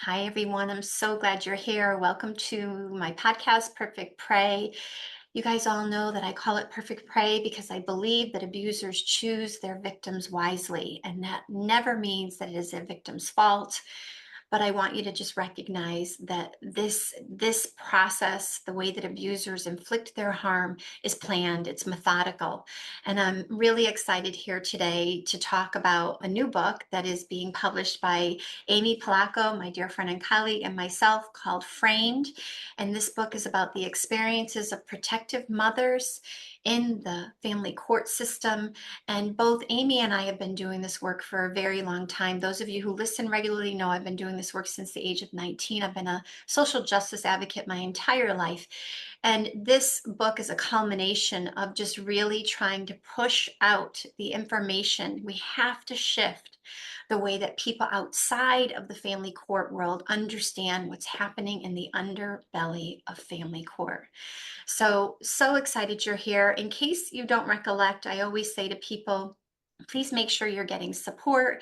Hi, everyone. I'm so glad you're here. Welcome to my podcast, Perfect Prey. You guys all know that I call it Perfect Prey because I believe that abusers choose their victims wisely, and that never means that it is a victim's fault. But I want you to just recognize that this process, the way that abusers inflict their harm, is planned, it's methodical. And I'm really excited here today to talk about a new book that is being published by Amy Polacko, my dear friend and colleague, and myself, called Framed. And this book is about the experiences of protective mothers in the family court system. And both Amy and I have been doing this work for a very long time. Those of you who listen regularly know I've been doing this work since the age of 19. I've been a social justice advocate my entire life. And this book is a culmination of just really trying to push out the information. We have to shift the way that people outside of the family court world understand what's happening in the underbelly of family court. So excited you're here. In case you don't recollect, I always say to people, please make sure you're getting support.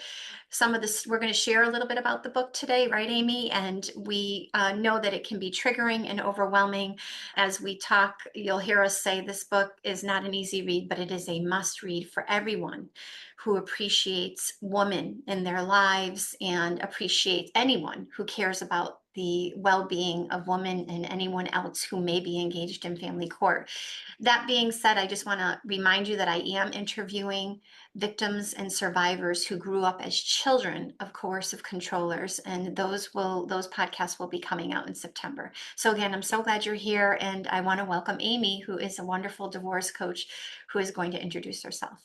Some of this, we're going to share a little bit about the book today, right, Amy? And we know that it can be triggering and overwhelming. As we talk, you'll hear us say this book is not an easy read, but it is a must read for everyone who appreciates women in their lives and appreciates anyone who cares about the well-being of women and anyone else who may be engaged in family court. That being said, I just want to remind you that I am interviewing victims and survivors who grew up as children of coercive controllers, and those podcasts will be coming out in September. So again, I'm so glad you're here, and I want to welcome Amy, who is a wonderful divorce coach, who is going to introduce herself.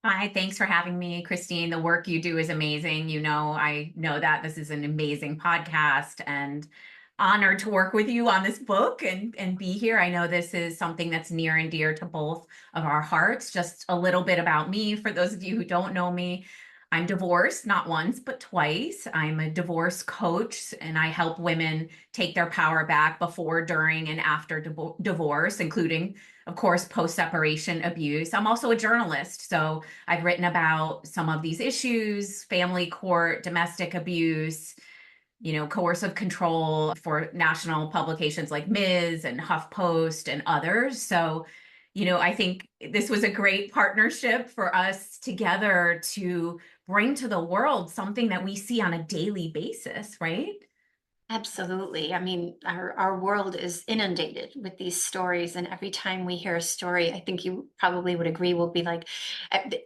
Hi, thanks for having me, Christine. The work you do is amazing. I know that this is an amazing podcast and honored to work with you on this book and be here. I know this is something that's near and dear to both of our hearts. Just a little bit about me, for those of you who don't know me. I'm divorced, not once, but twice. I'm a divorce coach, and I help women take their power back before, during, and after divorce, including, of course, post-separation abuse. I'm also a journalist, so I've written about some of these issues: family court, domestic abuse, coercive control, for national publications like Ms. and HuffPost and others. So, I think this was a great partnership for us together to bring to the world something that we see on a daily basis, right? Absolutely. I mean, our world is inundated with these stories, and every time we hear a story, I think you probably would agree, we'll be like,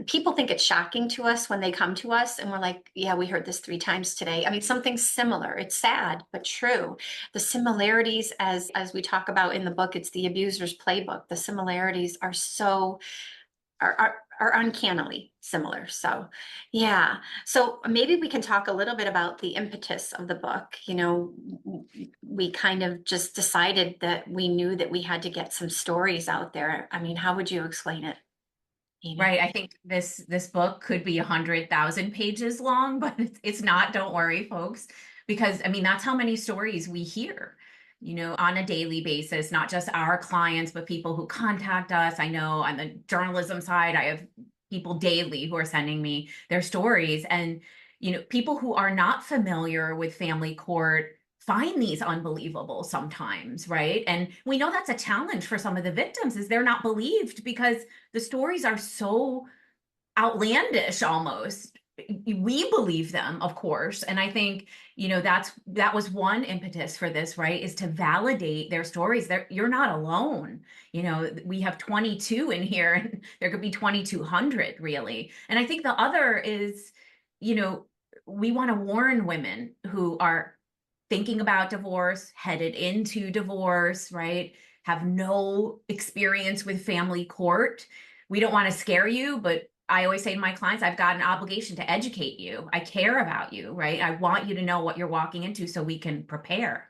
people think it's shocking to us when they come to us, and we're like, yeah, we heard this 3 times today. I mean, something similar. It's sad, but true. The similarities, as we talk about in the book, it's the abuser's playbook. The similarities are so are uncannily similar. So, yeah. So maybe we can talk a little bit about the impetus of the book. We kind of just decided that we knew that we had to get some stories out there. I mean, how would you explain it, Amy? Right. I think this book could be 100,000 pages long, but it's not. Don't worry, folks, because I mean that's how many stories we hear, on a daily basis. Not just our clients, but people who contact us. I know on the journalism side, I have people daily who are sending me their stories, and people who are not familiar with family court find these unbelievable sometimes, right? And we know that's a challenge for some of the victims, is they're not believed because the stories are so outlandish almost. We believe them, of course. And I think, that was one impetus for this, right? Is to validate their stories. You're not alone. We have 22 in here, and there could be 2,200 really. And I think the other is, we want to warn women who are thinking about divorce, headed into divorce, right? Have no experience with family court. We don't want to scare you, but I always say to my clients, I've got an obligation to educate you. I care about you, right? I want you to know what you're walking into so we can prepare.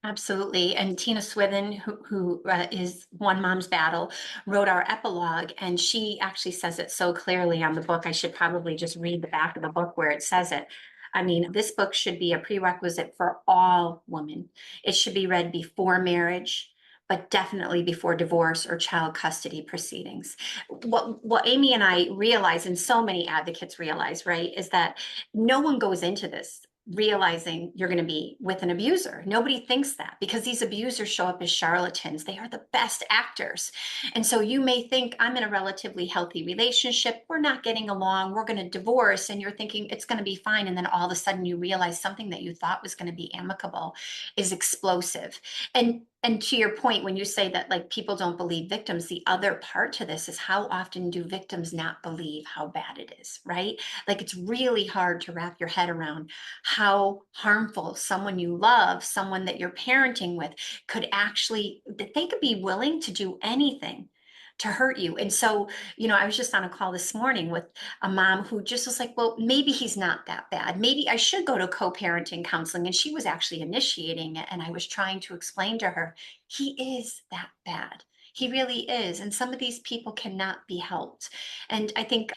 Absolutely. And Tina Swithin, who is One Mom's Battle, wrote our epilogue, and she actually says it so clearly on the book. I should probably just read the back of the book where it says it. I mean, this book should be a prerequisite for all women. It should be read before marriage, but definitely before divorce or child custody proceedings. What Amy and I realize, and so many advocates realize, right, is that no one goes into this realizing you're going to be with an abuser. Nobody thinks that because these abusers show up as charlatans. They are the best actors. And so you may think, I'm in a relatively healthy relationship. We're not getting along. We're going to divorce. And you're thinking it's going to be fine. And then all of a sudden you realize something that you thought was going to be amicable is explosive. And to your point, when you say that like people don't believe victims, the other part to this is how often do victims not believe how bad it is, right? Like it's really hard to wrap your head around how harmful someone you love, someone that you're parenting with, could actually, that they could be willing to do anything to hurt you. And so, I was just on a call this morning with a mom who just was like, well, maybe he's not that bad. Maybe I should go to co-parenting counseling. And she was actually initiating it. And I was trying to explain to her, he is that bad. He really is. And some of these people cannot be helped. And I think,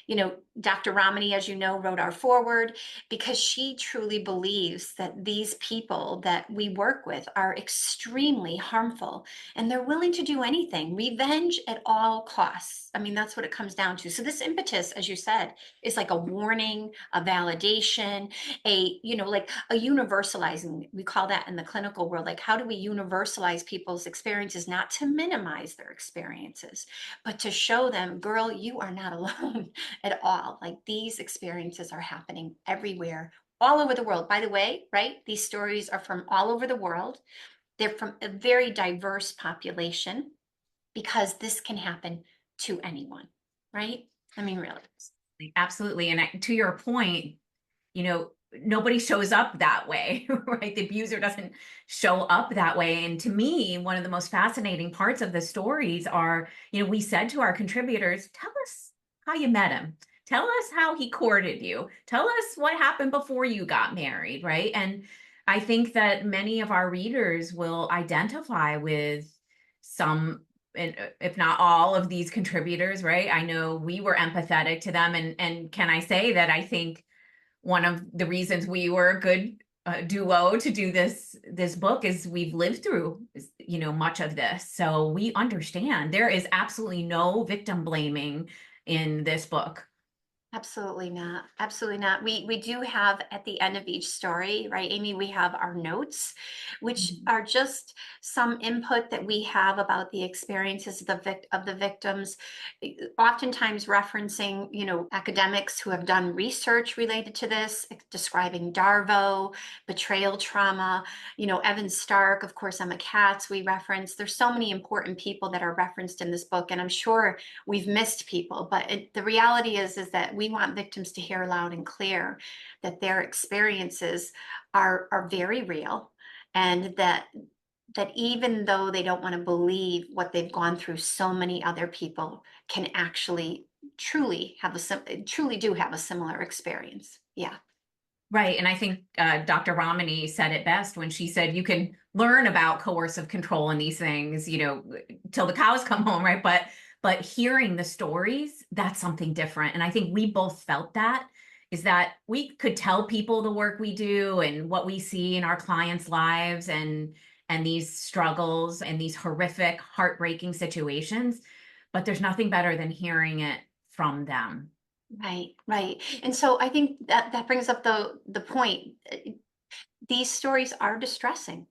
Dr. Ramani, as you know, wrote our foreword because she truly believes that these people that we work with are extremely harmful and they're willing to do anything, revenge at all costs. I mean, that's what it comes down to. So this impetus, as you said, is like a warning, a validation, like a universalizing. We call that in the clinical world, like how do we universalize people's experiences, not to minimize their experiences, but to show them, girl, you are not alone at all. Like these experiences are happening everywhere, all over the world. By the way, right? These stories are from all over the world. They're from a very diverse population because this can happen to anyone, right? I mean, really. Absolutely. And to your point, nobody shows up that way, right? The abuser doesn't show up that way. And to me, one of the most fascinating parts of the stories are, we said to our contributors, tell us how you met him. Tell us how he courted you. Tell us what happened before you got married, right? And I think that many of our readers will identify with some, and if not all of these contributors, right? I know we were empathetic to them. And can I say that I think one of the reasons we were a good duo to do this book is we've lived through much of this, so we understand there is absolutely no victim blaming in this book. Absolutely not. Absolutely not. We do have at the end of each story, right, Amy, we have our notes, which Mhm. are just some input that we have about the experiences of the victims, oftentimes referencing, academics who have done research related to this, describing Darvo, betrayal trauma, Evan Stark, of course, Emma Katz, we reference. There's so many important people that are referenced in this book, and I'm sure we've missed people, but the reality is that we want victims to hear loud and clear that their experiences are very real, and that even though they don't want to believe what they've gone through, so many other people can actually truly do have a similar experience. Yeah. Right. And I think Dr. Ramani said it best when she said you can learn about coercive control and these things, till the cows come home, right? But hearing the stories, that's something different. And I think we both felt that, is that we could tell people the work we do and what we see in our clients' lives and these struggles and these horrific, heartbreaking situations, but there's nothing better than hearing it from them. Right, right. And so I think that brings up the point. These stories are distressing.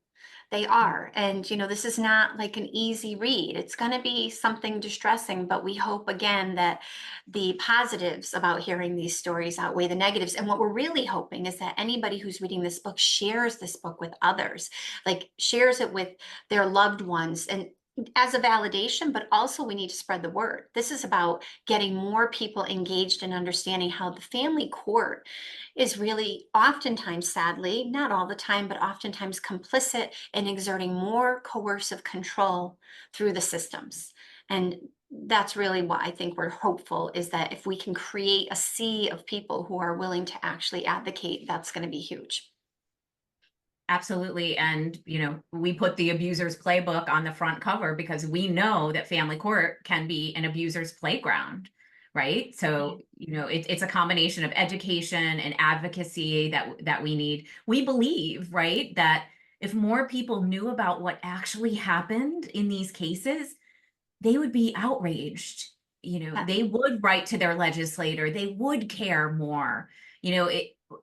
They are. And, this is not like an easy read. It's going to be something distressing, but we hope again that the positives about hearing these stories outweigh the negatives. And what we're really hoping is that anybody who's reading this book shares this book with others, like shares it with their loved ones, and as a validation, but also we need to spread the word. This is about getting more people engaged in understanding how the family court is really oftentimes, sadly, not all the time, but oftentimes complicit in exerting more coercive control through the systems. And that's really what I think we're hopeful, is that if we can create a sea of people who are willing to actually advocate, that's going to be huge. Absolutely. And, we put the abuser's playbook on the front cover because we know that family court can be an abuser's playground, right? So, it's a combination of education and advocacy that we need. We believe, right, that if more people knew about what actually happened in these cases, they would be outraged. Yeah. They would write to their legislator, they would care more.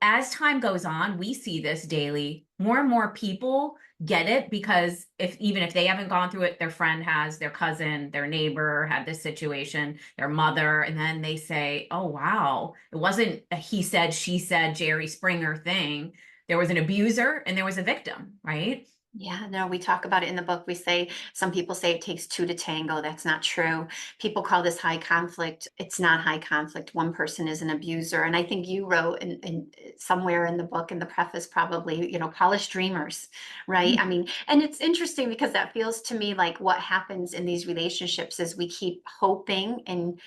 as time goes on, we see this daily. More and more people get it because if even if they haven't gone through it, their friend has, their cousin, their neighbor had this situation, their mother, and then they say, "Oh wow, it wasn't a he said, she said, Jerry Springer thing. There was an abuser and there was a victim, right?" Yeah, no, we talk about it in the book. We say some people say it takes two to tango. That's not true. People call this high conflict. It's not high conflict. One person is an abuser. And I think you wrote in somewhere in the book, in the preface, probably, polished dreamers, right? I mean, and it's interesting because that feels to me like what happens in these relationships is we keep hoping and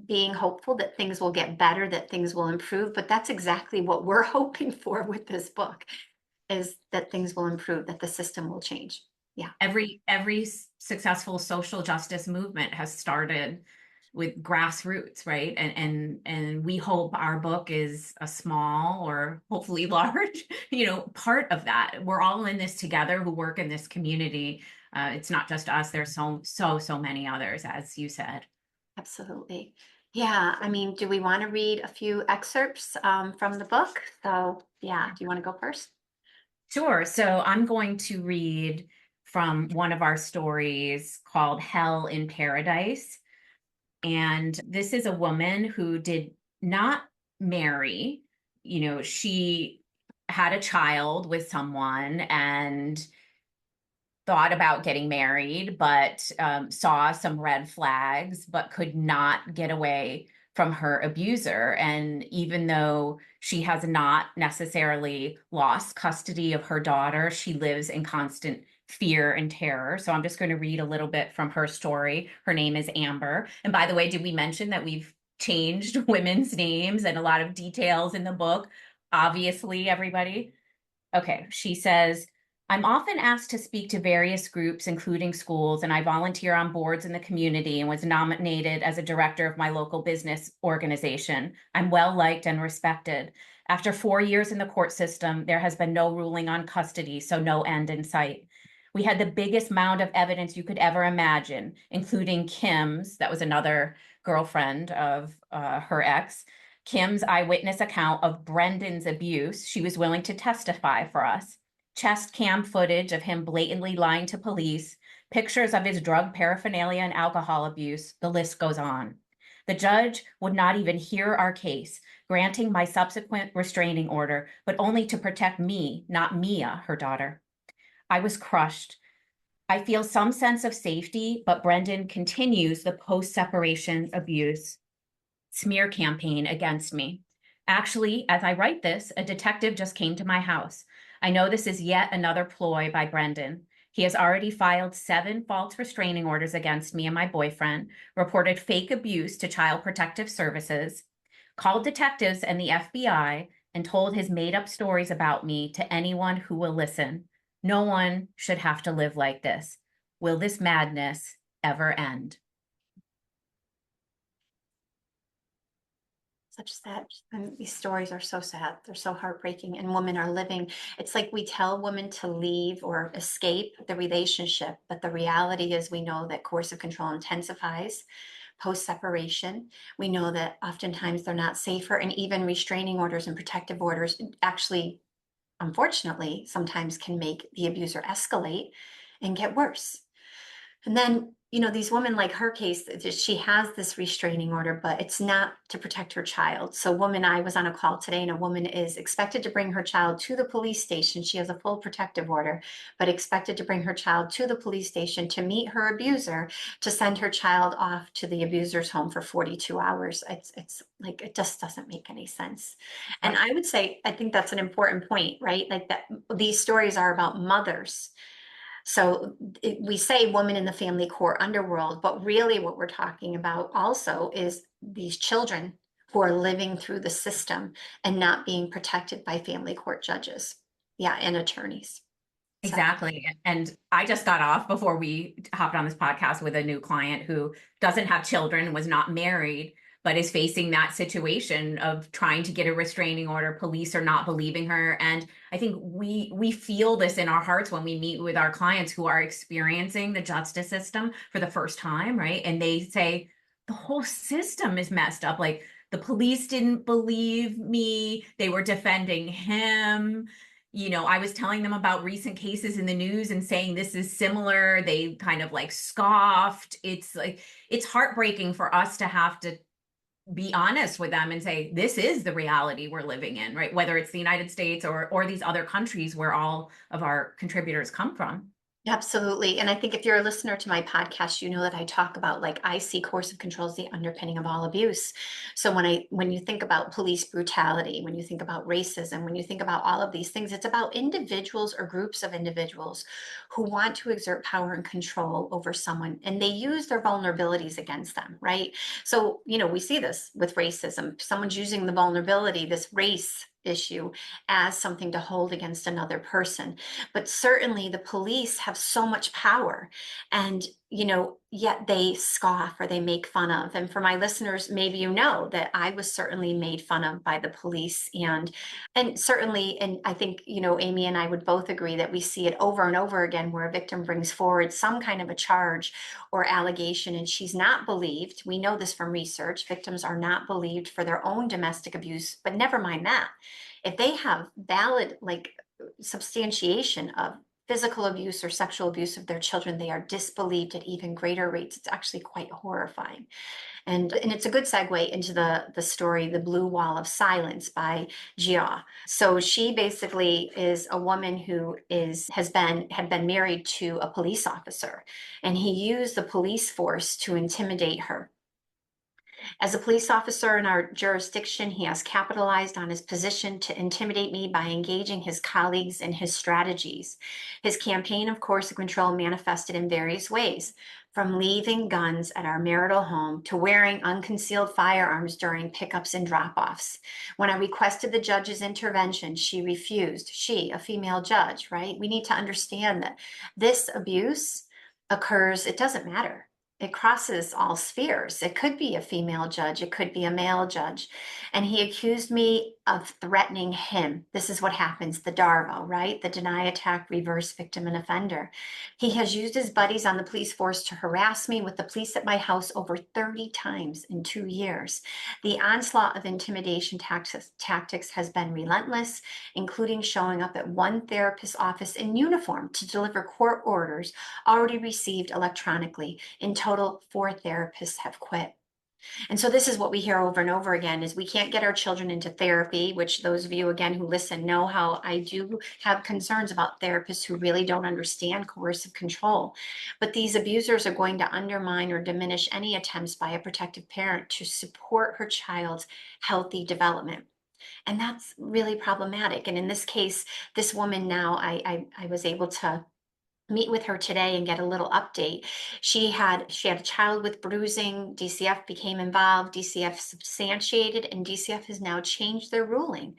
being hopeful that things will get better, that things will improve. But that's exactly what we're hoping for with this book is that things will improve, that the system will change. Yeah, Every successful social justice movement has started with grassroots, right? And we hope our book is a small or hopefully large, part of that. We're all in this together who work in this community. It's not just us. There's so many others, as you said. absolutely. Yeah, I mean, do we want to read a few excerpts from the book? So, yeah, do you want to go first? Sure. So I'm going to read from one of our stories called Hell in Paradise. And this is a woman who did not marry. She had a child with someone and thought about getting married, but saw some red flags, but could not get away from her abuser. And even though she has not necessarily lost custody of her daughter, she lives in constant fear and terror. So I'm just going to read a little bit from her story. Her name is Amber. And by the way, did we mention that we've changed women's names and a lot of details in the book? Obviously, everybody. Okay, she says, I'm often asked to speak to various groups, including schools, and I volunteer on boards in the community and was nominated as a director of my local business organization. I'm well liked and respected. After 4 years in the court system, there has been no ruling on custody, so no end in sight. We had the biggest mound of evidence you could ever imagine, including Kim's, that was another girlfriend of her ex, Kim's eyewitness account of Brendan's abuse. She was willing to testify for us. Chest cam footage of him blatantly lying to police, pictures of his drug paraphernalia and alcohol abuse. The list goes on. The judge would not even hear our case, granting my subsequent restraining order, but only to protect me, not Mia, her daughter. I was crushed. I feel some sense of safety, but Brendan continues the post separation abuse smear campaign against me. Actually, as I write this, a detective just came to my house. I know this is yet another ploy by Brendan. He has already filed 7 false restraining orders against me and my boyfriend, reported fake abuse to Child Protective Services, called detectives and the FBI, and told his made up stories about me to anyone who will listen. No one should have to live like this. Will this madness ever end? Such sad, and these stories are so sad. They're so heartbreaking, and women are living. It's like we tell women to leave or escape the relationship, but the reality is we know that coercive control intensifies post separation. We know that oftentimes they're not safer, and even restraining orders and protective orders actually, unfortunately, sometimes can make the abuser escalate and get worse. And then, these women, like her case, she has this restraining order, but it's not to protect her child. So, I was on a call today, and a woman is expected to bring her child to the police station. She has a full protective order, but expected to bring her child to the police station to meet her abuser, to send her child off to the abuser's home for 42 hours. It's like, it just doesn't make any sense. And I would say, I think that's an important point, right? Like that these stories are about mothers, so we say women in the family court underworld, but really what we're talking about also is these children who are living through the system and not being protected by family court judges. Yeah, and attorneys. So Exactly. And I just got off before we hopped on this podcast with a new client who doesn't have children, was not married, but is facing that situation of trying to get a restraining order. Police are not believing her. And I think we feel this in our hearts when we meet with our clients who are experiencing the justice system for the first time, right? And they say the whole system is messed up. Like the police didn't believe me. They were defending him. I was telling them about recent cases in the news and saying this is similar. They kind of like scoffed. It's like, it's heartbreaking for us to have to be honest with them and say, this is the reality we're living in, right? Whether it's the United States or these other countries where all of our contributors come from. Absolutely. And I think if you're a listener to my podcast, you know that I talk about, like, I see coercive control as the underpinning of all abuse. So when you think about police brutality, when you think about racism, when you think about all of these things, it's about individuals or groups of individuals who want to exert power and control over someone, and they use their vulnerabilities against them, right? So, we see this with racism. Someone's using the vulnerability, this race issue, as something to hold against another person. But certainly the police have so much power, and yet they scoff or they make fun of. And for my listeners, maybe that I was certainly made fun of by the police, and certainly, and I think Amy and I would both agree that we see it over and over again, where a victim brings forward some kind of a charge or allegation and she's not believed. We know this from research. Victims are not believed for their own domestic abuse, but never mind that. If they have valid, like, substantiation of physical abuse or sexual abuse of their children, they are disbelieved at even greater rates. It's actually quite horrifying. And it's a good segue into the story, The Blue Wall of Silence by Gia. So she basically is a woman who had been married to a police officer, and he used the police force to intimidate her. As a police officer in our jurisdiction, he has capitalized on his position to intimidate me by engaging his colleagues in his strategies. His campaign of coercive control manifested in various ways, from leaving guns at our marital home to wearing unconcealed firearms during pickups and drop-offs. When I requested the judge's intervention, she refused. She, a female judge, right? We need to understand that this abuse occurs, it doesn't matter. It crosses all spheres. It could be a female judge, it could be a male judge. And he accused me of threatening him. This is what happens, the DARVO, right? The deny, attack, reverse, victim, and offender. He has used his buddies on the police force to harass me with the police at my house over 30 times in 2 years. The onslaught of intimidation tactics has been relentless, including showing up at one therapist's office in uniform to deliver court orders already received electronically. In total, 4 therapists have quit. And so this is what we hear over and over again, is we can't get our children into therapy, which those of you again who listen know how I do have concerns about therapists who really don't understand coercive control. But these abusers are going to undermine or diminish any attempts by a protective parent to support her child's healthy development. And that's really problematic. And in this case, this woman now, I was able to meet with her today and get a little update. She had a child with bruising. DCF became involved. DCF substantiated, and DCF has now changed their ruling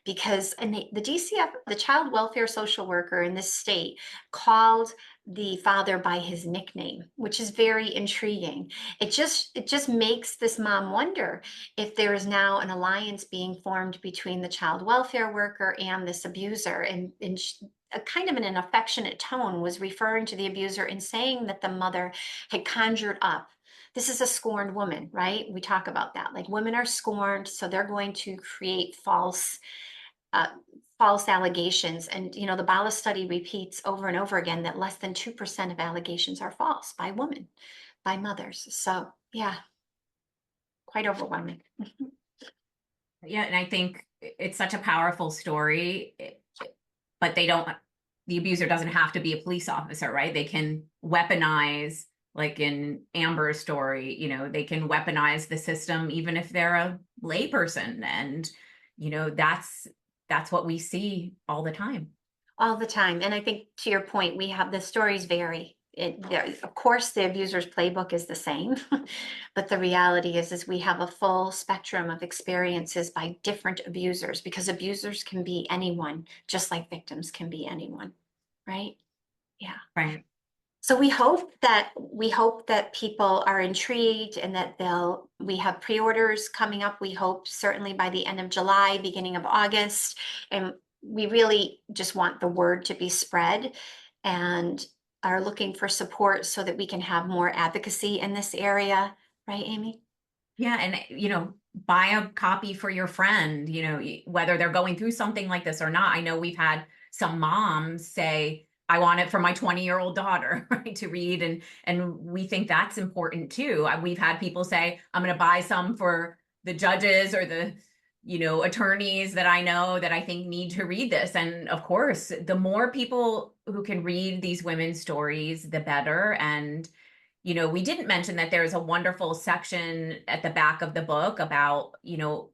because the DCF, the child welfare social worker in this state, called the father by his nickname, which is very intriguing. It just makes this mom wonder if there is now an alliance being formed between the child welfare worker and this abuser, and a kind of in an affectionate tone was referring to the abuser and saying that the mother had conjured up. This is a scorned woman, right? We talk about that. Like, women are scorned, so they're going to create uh, false allegations. And the Bala study repeats over and over again that less than 2% of allegations are false by women, by mothers. So yeah, quite overwhelming. Yeah, and I think it's such a powerful story, but the abuser doesn't have to be a police officer, right? They can weaponize, like in Amber's story, they can weaponize the system even if they're a layperson. And, that's what we see all the time. All the time. And I think, to your point, we have the stories vary. Of course, the abuser's playbook is the same, but the reality is we have a full spectrum of experiences by different abusers, because abusers can be anyone, just like victims can be anyone, right? Yeah. Right. So we hope that people are intrigued, and that we have pre-orders coming up. We hope certainly by the end of July, beginning of August, and we really just want the word to be spread, and are looking for support so that we can have more advocacy in this area, right, Amy? Yeah, and buy a copy for your friend, whether they're going through something like this or not. I know we've had some moms say, I want it for my 20-year-old daughter, right, to read, and we think that's important too. We've had people say, I'm going to buy some for the judges or the attorneys that I know that I think need to read this. And of course, the more people who can read these women's stories, the better. And we didn't mention that there's a wonderful section at the back of the book about,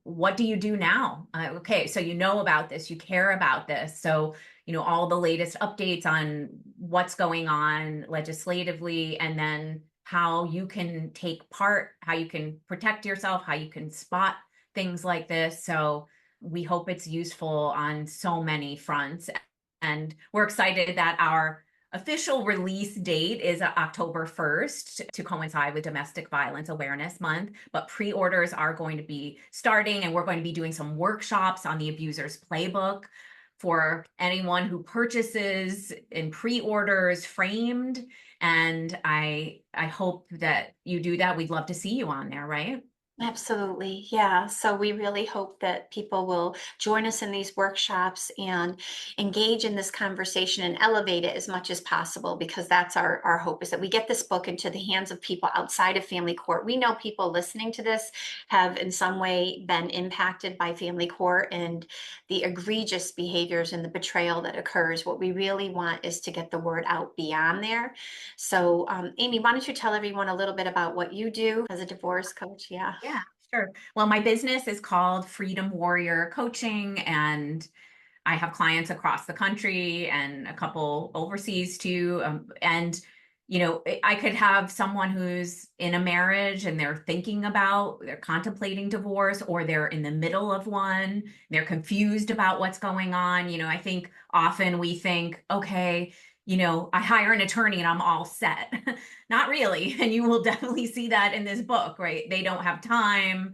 what do you do now? Okay, so you know about this, you care about this. So, all the latest updates on what's going on legislatively, and then how you can take part, how you can protect yourself, how you can spot things like this. So we hope it's useful on so many fronts. And we're excited that our official release date is October 1st to coincide with Domestic Violence Awareness Month, but pre-orders are going to be starting, and we're going to be doing some workshops on the Abuser's Playbook for anyone who purchases and pre-orders Framed. And I hope that you do that. We'd love to see you on there, right? Absolutely. Yeah. So we really hope that people will join us in these workshops and engage in this conversation and elevate it as much as possible, because that's our hope, is that we get this book into the hands of people outside of family court. We know people listening to this have in some way been impacted by family court and the egregious behaviors and the betrayal that occurs. What we really want is to get the word out beyond there. So, Amy, why don't you tell everyone a little bit about what you do as a divorce coach? Yeah. Yeah, sure. Well, my business is called Freedom Warrior Coaching, and I have clients across the country and a couple overseas too. And, I could have someone who's in a marriage and they're contemplating divorce, or they're in the middle of one. They're confused about what's going on. I think often we think, okay, I hire an attorney and I'm all set. Not really. And you will definitely see that in this book, right? They don't have time.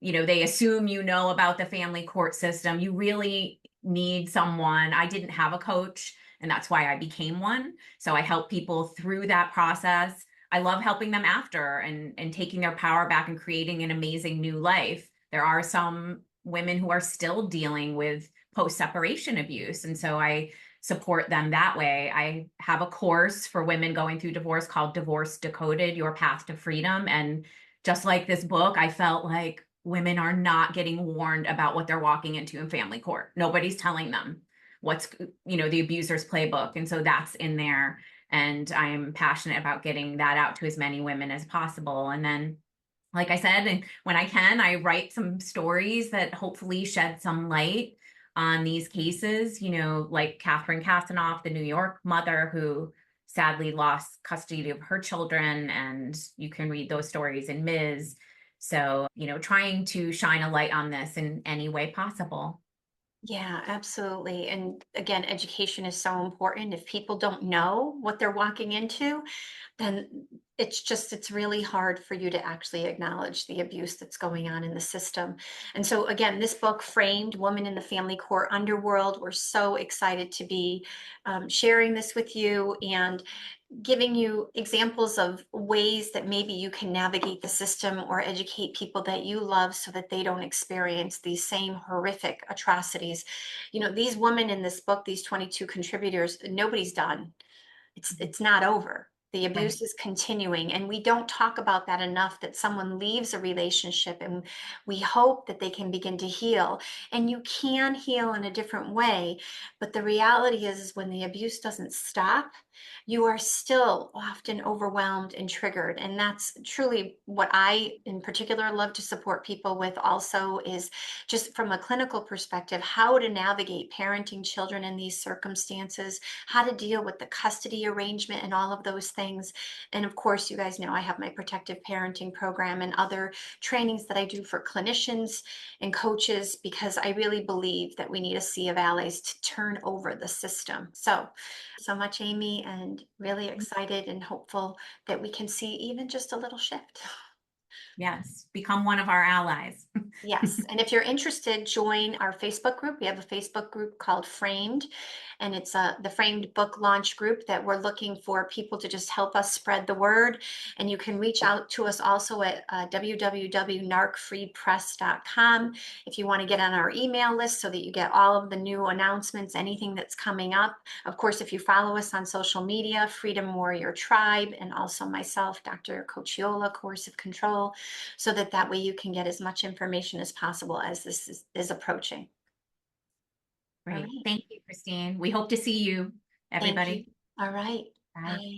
They assume about the family court system. You really need someone. I didn't have a coach, and that's why I became one. So I help people through that process. I love helping them after, and taking their power back and creating an amazing new life. There are some women who are still dealing with post-separation abuse, and so I support them that way. I have a course for women going through divorce called Divorce Decoded: Your Path to Freedom. And just like this book, I felt like women are not getting warned about what they're walking into in family court. Nobody's telling them what's, the abuser's playbook. And so that's in there. And I'm passionate about getting that out to as many women as possible. And then, like I said, and when I can, I write some stories that hopefully shed some light on these cases, like Catherine Kasanoff, the New York mother who sadly lost custody of her children. And you can read those stories in Ms. So, trying to shine a light on this in any way possible. Yeah, absolutely. And again, education is so important. If people don't know what they're walking into, then it's really hard for you to actually acknowledge the abuse that's going on in the system. And so again, this book, Framed: Woman in the Family Court Underworld, we're so excited to be sharing this with you and giving you examples of ways that maybe you can navigate the system or educate people that you love so that they don't experience these same horrific atrocities. These women in this book, these 22 contributors, nobody's done. It's not over. The Right. abuse is continuing, and we don't talk about that enough, that someone leaves a relationship and we hope that they can begin to heal. And you can heal in a different way, but the reality is when the abuse doesn't stop, you are still often overwhelmed and triggered. And that's truly what I in particular love to support people with also, is just from a clinical perspective, how to navigate parenting children in these circumstances, how to deal with the custody arrangement and all of those things. And of course, you guys know I have my protective parenting program and other trainings that I do for clinicians and coaches, because I really believe that we need a sea of allies to turn over the system. So much, Amy, and really excited and hopeful that we can see even just a little shift. Yes. Become one of our allies. Yes. And if you're interested, join our Facebook group. We have a Facebook group called Framed. and it's the Framed Book Launch group that we're looking for people to just help us spread the word. And you can reach out to us also at www.narcfreepress.com if you want to get on our email list so that you get all of the new announcements, anything that's coming up. Of course, if you follow us on social media, Freedom Warrior Tribe, and also myself, Dr. Cocchiola, Coercive Control, so that way you can get as much information as possible as this is approaching. All Great. right. Thank you, Christine. We hope to see you, Thank you. everybody. All right. Bye. Bye.